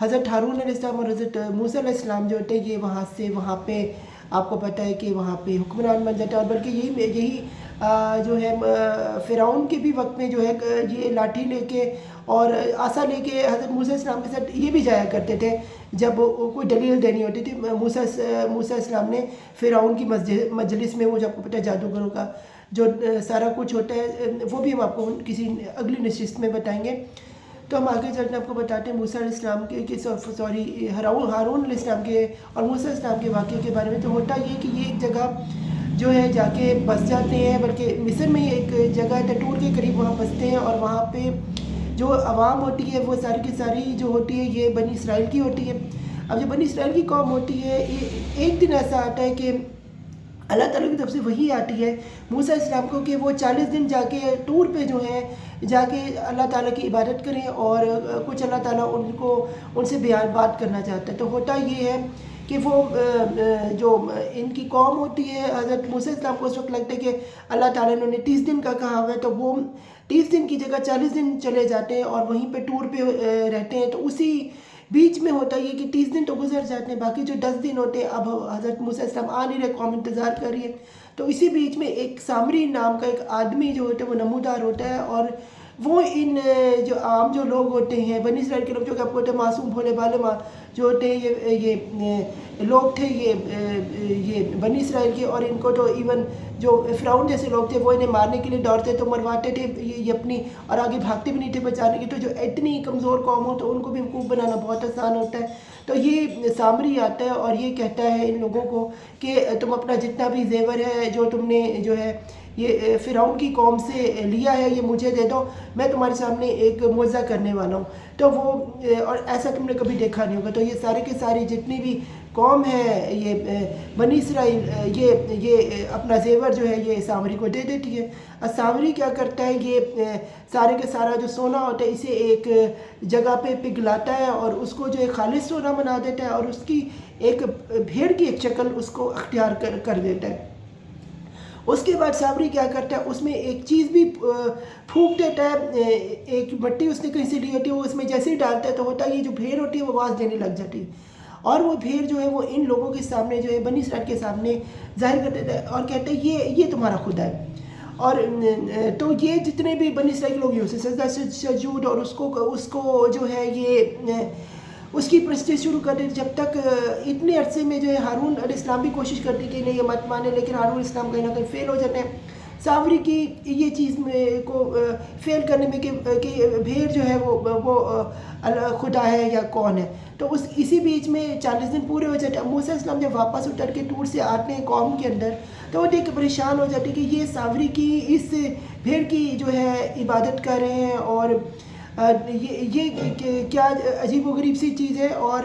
حضرت ہارون علیہ السلام اور حضرت موسیٰ علیہ السلام جو ہوتے ہیں یہ وہاں سے وہاں پہ آپ کو پتہ ہے کہ وہاں پہ حکمران بن جاتا ہے، اور بلکہ یہی جو ہے فرعون کے بھی وقت میں جو ہے یہ لاٹھی لے کے اور عصا لے کے حضرت موسیٰ علیہ السلام کے ساتھ یہ بھی جایا کرتے تھے جب کوئی دلیل دینی ہوتی تھی۔ موسیٰ علیہ السلام نے فرعون کی مجلس میں، وہ جو آپ کو پتہ ہے جادوگروں کا جو سارا کچھ ہوتا ہے، وہ بھی ہم آپ کو کسی اگلی نشست میں بتائیں گے۔ تو ہم آگے چلتے آپ کو بتاتے ہیں موسیٰ علیہ السلام کے ہارون علیہ السلام کے اور موسیٰ علیہ السلام کے واقعے کے بارے میں۔ تو ہوتا یہ کہ یہ ایک جگہ جو ہے جا کے بس جاتے ہیں، بلکہ مصر میں ایک جگہ ہے ٹور کے قریب، وہاں بستے ہیں، اور وہاں پہ جو عوام ہوتی ہے وہ ساری کی ساری جو ہوتی ہے یہ بنی اسرائیل کی ہوتی ہے۔ اب جو بنی اسرائیل کی قوم ہوتی ہے، ایک دن ایسا آتا ہے کہ اللہ تعالیٰ کی طرف سے وحی آتی ہے موسیٰ علیہ السلام کو کہ وہ 40 دن جا کے ٹور پہ جو ہے جا کے اللہ تعالیٰ کی عبادت کریں، اور کچھ اللہ تعالیٰ ان سے بات کرنا چاہتا ہے۔ تو ہوتا یہ ہے کہ وہ جو ان کی قوم ہوتی ہے، حضرت موسیٰ علیہ السلام کو اس وقت لگتا ہے کہ اللہ تعالیٰ نے انہیں 30 دن کا کہا ہوا ہے، تو وہ 30 دن کی جگہ 40 دن چلے جاتے ہیں اور وہیں پہ ٹور پہ رہتے ہیں۔ تو اسی بیچ میں ہوتا یہ کہ 30 دن تو گزر جاتے ہیں، باقی جو 10 دن ہوتے ہیں اب حضرت موسیٰ علیہ السلام آ نہیں رہے، قوم انتظار کر رہی ہے۔ تو اسی بیچ میں ایک سامری نام کا ایک آدمی جو ہوتا ہے وہ نمودار ہوتا ہے، اور وہ ان جو عام جو لوگ ہوتے ہیں بنی اسرائیل کے لوگ جو کہ آپ کو ہوتے ہیں معصوم بھولے بھالے جو ہوتے ہیں، یہ لوگ تھے یہ بنی اسرائیل کے، اور ان کو تو ایون جو فرعون جیسے لوگ تھے وہ انہیں مارنے کے لیے دوڑتے تو مرواتے تھے یہ اپنی، اور آگے بھاگتے بھی نہیں تھے بچانے کی۔ تو جو اتنی کمزور قوم ہو تو ان کو بھی بیوقوف بنانا بہت آسان ہوتا ہے۔ تو یہ سامری آتا ہے اور یہ کہتا ہے ان لوگوں کو کہ تم اپنا جتنا بھی زیور ہے جو تم نے جو ہے یہ فرعون کی قوم سے لیا ہے یہ مجھے دے دو، میں تمہارے سامنے ایک معجزہ کرنے والا ہوں۔ تو وہ اور ایسا تم نے کبھی دیکھا نہیں ہوگا۔ تو یہ سارے کے ساری جتنی بھی قوم ہے یہ بنی اسرائیل یہ اپنا زیور جو ہے یہ سامری کو دے دیتی ہے۔ سامری کیا کرتا ہے، یہ سارے کے سارا جو سونا ہوتا ہے اسے ایک جگہ پہ پگھلاتا ہے اور اس کو جو ایک خالص سونا بنا دیتا ہے، اور اس کی ایک بھیڑ کی ایک شکل اس کو اختیار کر دیتا ہے۔ اس کے بعد سامری کیا کرتا ہے، اس میں ایک چیز بھی پھونک دیتا ہے، ایک مٹی اس نے کہیں سے لی ہوتی ہے، وہ اس میں جیسے ہی ڈالتا ہے تو ہوتا ہے یہ جو بھیڑ ہوتی ہے وہ آواز دینے لگ جاتی ہے، اور وہ بھیڑ جو ہے وہ ان لوگوں کے سامنے جو ہے بنی اسرائیل کے سامنے ظاہر کر دیتا ہے اور کہتا ہے یہ تمہارا خدا ہے۔ اور تو یہ جتنے بھی بنی اسرائیل کے لوگ ہیں اسے سجدہ سجود اور اس کو جو ہے یہ اس کی پرستش شروع کر دی، جب تک اتنے عرصے میں جو ہے ہارون علیہ السلام بھی کوشش کرتی کہ نہیں یہ مت مانے، لیکن ہارون علیہ السلام کہیں نہ کہیں فیل ہو جاتے ہیں سامری کی یہ چیز میں کو فیل کرنے میں کہ بھیڑ جو ہے وہ خدا ہے یا کون ہے۔ تو اسی بیچ میں 40 دن پورے ہو جاتے ہیں۔ موسیٰ علیہ السلام جب واپس اتر کے ٹور سے آتے ہیں قوم کے اندر تو وہ دیکھ کے پریشان ہو جاتے ہیں کہ یہ سامری کی اس بھیڑ کی جو ہے عبادت کر رہے ہیں، اور یہ کیا عجیب و غریب سی چیز ہے، اور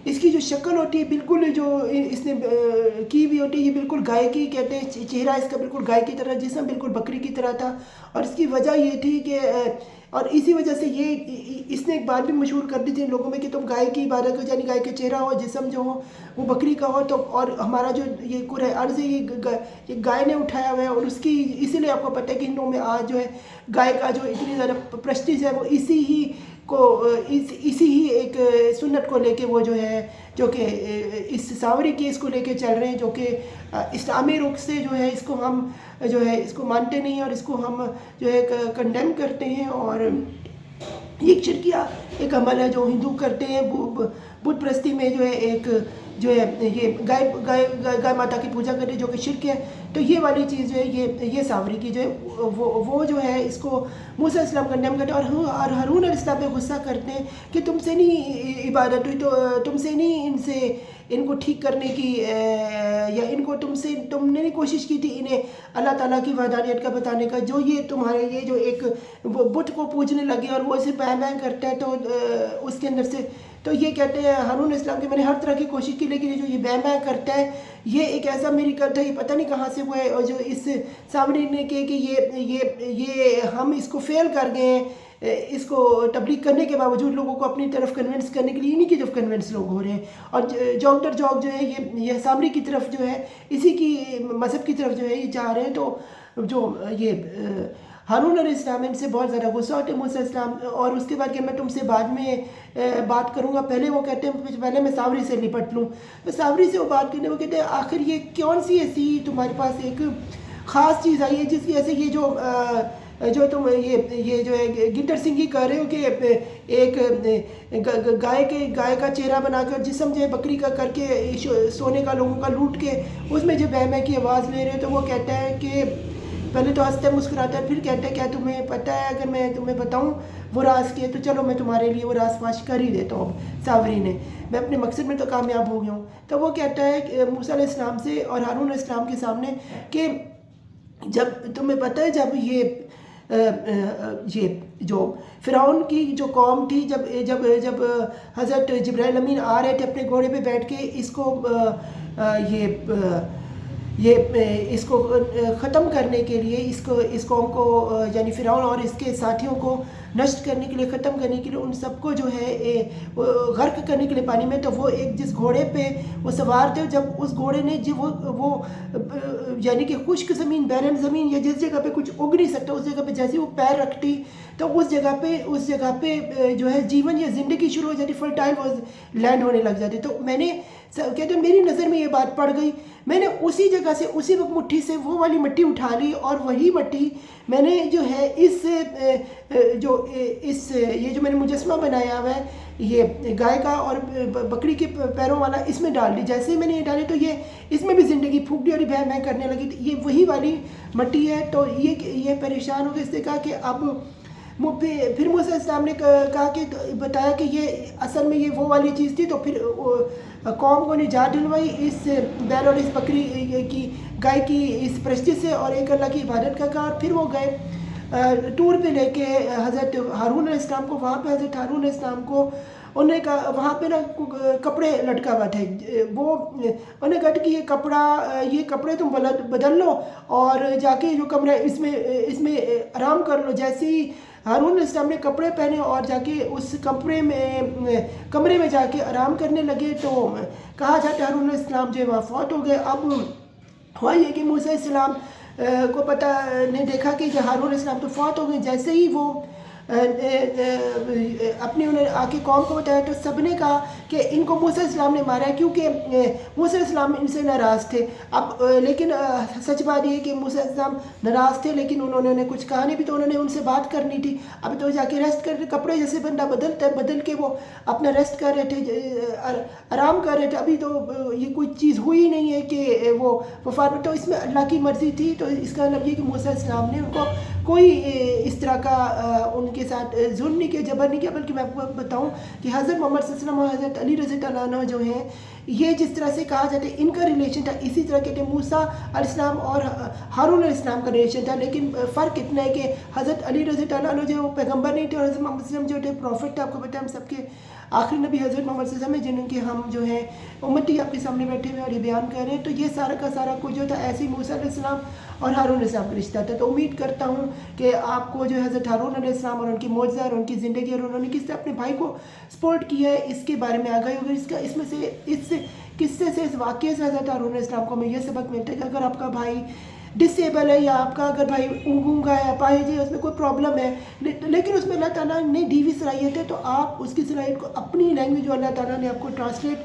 اس کی جو شکل ہوتی ہے بالکل جو اس نے کی بھی ہوتی ہے یہ بالکل گائے کی کہتے ہیں، چہرہ اس کا بالکل گائے کی طرح، جسم بالکل بکری کی طرح تھا، اور اس کی وجہ یہ تھی کہ اور اسی وجہ سے اس نے ایک بات بھی مشہور کر دی تھی لوگوں میں کہ تم گائے کی عبادت کرو، یعنی گائے کا چہرہ ہو، جسم جو ہو وہ بکری کا ہو، تو اور ہمارا جو یہ کرۂ ارض ہے یہ گائے نے اٹھایا ہوا ہے، اور اس کی اسی لیے آپ کو پتہ ہے کہ ہندوؤں میں آج جو ہے گائے کا جو اتنی زیادہ پرسٹیج ہے وہ اسی ہی ایک سنت کو لے کے وہ جو ہے جو کہ اس سامری کی اس کو لے کے چل رہے ہیں، جو کہ اسلامی رخ سے جو ہے اس کو ہم جو ہے اس کو مانتے نہیں، اور اس کو ہم جو ہے کنڈیم کرتے ہیں، اور یہ شرکیہ ایک عمل ہے جو ہندو کرتے ہیں بت پرستی میں، جو ہے ایک جو ہے یہ گائے ماتا کی پوجا کرتے جو کہ شرک ہے۔ تو یہ والی چیز جو ہے یہ سامری کی جو ہے وہ جو ہے اس کو موسیٰ علیہ السلام کنڈیم کرتے ہیں، اور ہارون علیہ السلام پہ غصہ کرتے ہیں کہ تم سے نہیں عبادت ہوئی، تو تم سے نہیں ان کو ٹھیک کرنے کی، یا ان کو تم نے نہیں کوشش کی تھی انہیں اللہ تعالیٰ کی وحدانیت کا بتانے کا، جو یہ تمہارے یہ جو ایک بت کو پوجنے لگے اور وہ اسے بیں کرتا ہے، تو اس کے اندر سے تو یہ کہتے ہیں ہارون علیہ السلام کہ میں نے ہر طرح کی کوشش کی، لیکن یہ جو یہ بیں کرتا ہے یہ ایک ایسا میریکل تھا، یہ پتہ نہیں کہاں سے وہ ہے، اور جو اس سامری نے کہ یہ ہم اس کو فیل کر گئے ہیں، اس کو تبلیغ کرنے کے باوجود لوگوں کو اپنی طرف کنونس کرنے کے لیے انہی کی طرف کنونس لوگ ہو رہے ہیں، اور جوک در جوک جو ہے یہ سامری کی طرف جو ہے اسی کی مذہب کی طرف جو ہے یہ جا رہے ہیں۔ تو جو یہ ہارون علیہ السلام ان سے بہت زیادہ غصہ ہوتے ہیں موسیٰ علیہ السلام، اور اس کے بعد کہ میں تم سے بعد میں بات کروں گا، پہلے وہ کہتے ہیں پہلے میں ساوری سے نپٹ لوں. تو ساوری سے وہ بات کرنے، وہ کہتے ہیں آخر یہ کون سی ایسی تمہارے پاس ایک خاص چیز آئی ہے جس کی وجہ سے یہ جو تم یہ جو ہے گٹر سنگی کر رہے ہو کہ ایک گائے کا چہرہ بنا کر جسم جو ہے بکری کا کر کے سونے کا لوگوں کا لوٹ کے اس میں جو بہمے کی آواز لے رہے ہو. تو وہ کہتا ہے کہ پہلے تو ہنستا ہے مسکراتا ہے، پھر کہتا ہے کیا تمہیں پتہ ہے اگر میں تمہیں بتاؤں وہ راز کے، تو چلو میں تمہارے لیے وہ راز فاش کر ہی دیتا ہوں. ساوری نے میں اپنے مقصد میں تو کامیاب ہو گیا ہوں. تو وہ کہتا ہے کہ موسیٰ علیہ السلام سے اور ہارون علیہ السلام کے سامنے کہ جب تمہیں پتہ ہے جب یہ جو فرعون کی جو قوم تھی، جب حضرت جبرائیل امین آ رہے تھے اپنے گھوڑے پہ بیٹھ کے اس کو ختم کرنے کے لیے، اس قوم کو یعنی فرعون اور اس کے ساتھیوں کو نشٹ کرنے کے لیے، ختم کرنے کے لیے، ان سب کو جو ہے غرق کرنے کے لیے پانی میں، تو وہ ایک جس گھوڑے پہ وہ سوار تھے، جب اس گھوڑے نے وہ یعنی کہ خشک زمین، بیرن زمین یا جس جگہ پہ کچھ اگ نہیں سکتا اس جگہ پہ جیسے وہ پیر رکھتی تو اس جگہ پہ جو ہے جیون یا زندگی شروع ہو جاتی، فرٹائل وہ لینڈ ہونے لگ جاتی. تو میں نے کہتے ہیں میری نظر میں یہ بات پڑ گئی، میں نے اسی جگہ سے اسی وقت مٹھی سے وہ والی مٹی اٹھا لی، اور وہی مٹی میں نے جو ہے یہ جو میں نے مجسمہ بنایا ہوا ہے یہ گائے کا اور بکری کے پیروں والا، اس میں ڈال دی. جیسے ہی میں نے یہ ڈالی تو یہ اس میں بھی زندگی پھونک دی اور بہ میں کرنے لگی. یہ وہی والی مٹی ہے. تو یہ پریشان ہو گئے، اس نے کہا کہ اب پھر موسیٰ علیہ السلام نے کہا کہ بتایا کہ یہ اصل میں یہ وہ والی چیز تھی. تو پھر قوم کو نجات دلوائی اس بیل اور اس بکری کی، گائے کی اس پرستی سے، اور ایک اللہ کی عبادت کا کہا. اور پھر وہ گئے ٹور پہ لے کے حضرت ہارون علیہ السلام کو. وہاں پہ حضرت ہارون علیہ السلام کو انہوں نے کہا وہاں پہ نا کپڑے لٹکا ہوا تھے، وہ انہوں نے کہا کہ یہ کپڑے تم بدل لو اور جا کے جو کمرہ اس میں آرام کر لو. جیسے ہی ہارون علیہ السلام نے کپڑے پہنے اور جا کے اس کمرے میں جا کے آرام کرنے لگے، تو کہا جاتا ہے ہارون علیہ السلام جو ہے وہاں فوت ہو گئے. اب ہوا یہ کہ موسیٰ علیہ السلام کو پتہ نے دیکھا کہ ہارون علیہ السلام تو فوت ہو گئے. جیسے ہی وہ اپنی انہیں آ کے قوم کو بتایا تو سب نے کہا کہ ان کو موسیٰ علیہ السلام نے مارا ہے، کیونکہ موسیٰ علیہ السلام ان سے ناراض تھے. اب لیکن سچ بات یہ کہ موسیٰ علیہ السلام ناراض تھے لیکن انہوں نے کچھ کہا نہیں بھی، تو انہوں نے ان سے بات کرنی تھی. اب تو جا کے ریسٹ کر رہے، کپڑے جیسے بندہ بدلتا ہے بدل کے وہ اپنا ریسٹ کر رہے تھے، آرام کر رہے تھے. ابھی تو یہ کوئی چیز ہوئی نہیں ہے کہ وہ وفات میں، تو اس میں اللہ کی مرضی تھی. تو اس کا مطلب یہ کہ موسیٰ علیہ السلام نے ان کو کوئی اس طرح کا ان کے ساتھ ظلم نہیں کیا، جبر نہیں کیا، بلکہ میں آپ کو بتاؤں کہ حضرت محمد صلی اللہ علیہ وسلم اور حضرت علی رضی اللہ عنہ جو ہیں، یہ جس طرح سے کہا جاتا ہے ان کا ریلیشن تھا، اسی طرح کہتے ہیں موسیٰ علیہ السلام اور ہارون علیہ السلام کا ریلیشن تھا. لیکن فرق اتنا ہے کہ حضرت علی رضی اللہ عنہ جو پیغمبر نہیں تھے، اور حضرت محمد صلی اللہ علیہ وسلم جو تھے پروفٹ تھے. آپ کو پتہ ہے ہم سب کے آخری نبی حضرت محمد صلی اللہ علیہ وسلم ہیں، جن کے ہم جو ہیں امتی آپ کے سامنے بیٹھے ہوئے اور یہ بیان کر رہے ہیں. تو یہ سارا کا سارا کچھ جو تھا ایسے ہی موسیٰ علیہ السلام اور ہارون علیہ السلام کا رشتہ تھا. تو امید کرتا ہوں کہ آپ کو جو حضرت ہارون علیہ السلام اور ان کی معجزہ اور ان کی زندگی اور انہوں نے کس طرح اپنے بھائی کو سپورٹ کیا ہے اس کے بارے میں آگاہی ہوگی. اس میں سے اس قصے سے، اس واقعے سے حضرت ہارون علیہ السلام کو ہمیں یہ سبق ملتا ہے کہ اگر آپ کا بھائی ڈسیبل ہے یا آپ کا اگر بھائی گونگا ہے، اپاہج ہے، اس میں کوئی پرابلم ہے، لیکن اس میں اللہ تعالیٰ نے دی ہوئی صلاحیت ہے، تو آپ اس کی صلاحیت کو اپنی لینگویج جو اللہ تعالیٰ نے آپ کو ٹرانسلیٹ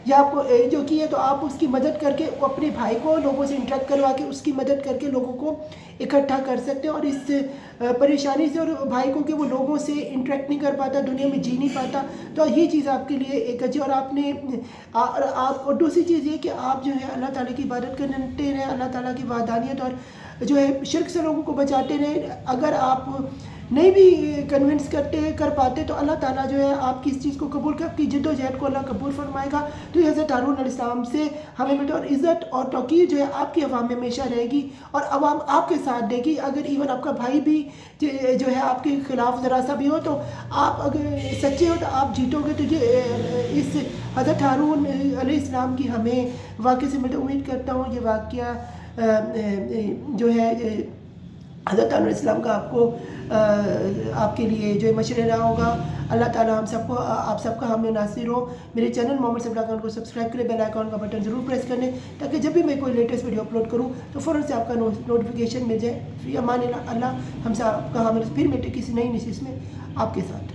یا آپ کو جو کی ہے، تو آپ اس کی مدد کر کے اپنے بھائی کو لوگوں سے انٹریکٹ کروا کے اس کی مدد کر کے لوگوں کو اکٹھا کر سکتے ہیں. اور اس پریشانی سے، اور بھائی کو کہ وہ لوگوں سے انٹریکٹ نہیں کر پاتا، دنیا میں جی نہیں پاتا، تو یہ چیز آپ کے لیے ایک اچھی. اور آپ نے اور دوسری چیز یہ کہ آپ جو ہے اللہ تعالیٰ کی عبادت کرتے رہیں، اللہ تعالیٰ کی وحدانیت اور جو ہے شرک سے لوگوں کو بچاتے رہیں. اگر آپ نہیں بھی کنونس کر پاتے تو اللہ تعالیٰ جو ہے آپ کی اس چیز کو قبول کر، آپ کی جد و جہد کو اللہ قبول فرمائے گا. تو یہ حضرت ہارون علیہ السلام سے ہمیں ملتا ہے. اور عزت اور توقیر جو ہے آپ کی عوام میں ہمیشہ رہے گی اور عوام آپ کے ساتھ دے گی. اگر ایون آپ کا بھائی بھی جو ہے آپ کے خلاف ذرا سا بھی ہو، تو آپ اگر سچے ہو تو آپ جیتو گے. تو یہ اس حضرت ہارون علیہ السلام کی ہمیں واقعے سے ملتا. امید کرتا ہوں یہ واقعہ جو ہے حضرت علیہ السلام کا آپ کے لیے جو مشورہ رہا ہوگا. اللہ تعالیٰ ہم سب کو آپ سب کا حامی ناصر ہو. میرے چینل محمد صبلا خان کو سبسکرائب کریں, بیل آئیکن کا بٹن ضرور پریس کر لیں تاکہ جب بھی میں کوئی لیٹسٹ ویڈیو اپلوڈ کروں تو فوراً سے آپ کا نوٹیفیکیشن مل جائے. فی امان اللہ. ہم سب کا حامی, پھر ملتے کسی نئی نشست میں آپ کے ساتھ.